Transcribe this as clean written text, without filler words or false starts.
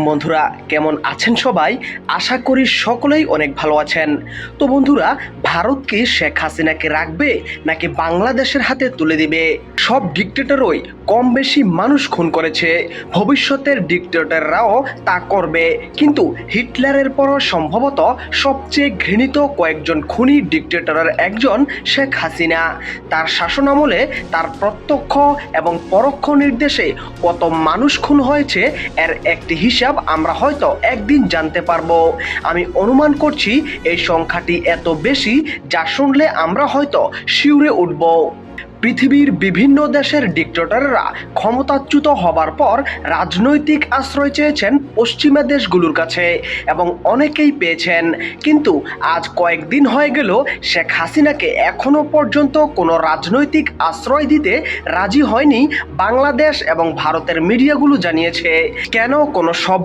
বন্ধুরা, কেমন আছেন সবাই? আশা করি সকলেই অনেক ভালো আছেন। তো বন্ধুরা, ভারত কি শেখ হাসিনাকে রাখবে নাকি বাংলাদেশের হাতে তুলে দিবে? সব ডিক্টেটরই কম বেশি মানুষ খুন করেছে, ভবিষ্যতের ডিক্টেটররাও তা করবে। কিন্তু হিটলারের পরও সম্ভবত সবচেয়ে ঘৃণিত কয়েকজন খুনি ডিক্টেটরের একজন শেখ হাসিনা। তার শাসনামলে তার প্রত্যক্ষ এবং পরোক্ষ নির্দেশে কত মানুষ খুন হয়েছে এর একটি হিসাব আমরা হয়তো একদিন জানতে পারবো। আমি অনুমান করছি এই সংখ্যাটি এত বেশি যা শুনলে আমরা হয়তো শিউরে উঠব। পৃথিবীর বিভিন্ন দেশের ডিক্টেটররা ক্ষমতাচ্যুত হবার পর রাজনৈতিক আশ্রয় চেয়েছেন পশ্চিমা দেশগুলোর কাছে এবং অনেকেই পেয়েছেন। কিন্তু আজ কয়েকদিন হয়ে গেল শেখ হাসিনাকে এখনো পর্যন্ত কোনো রাজনৈতিক আশ্রয় দিতে রাজি হয়নি বাংলাদেশ এবং ভারতের মিডিয়াগুলো জানিয়েছে। কেন কোনো সভ্য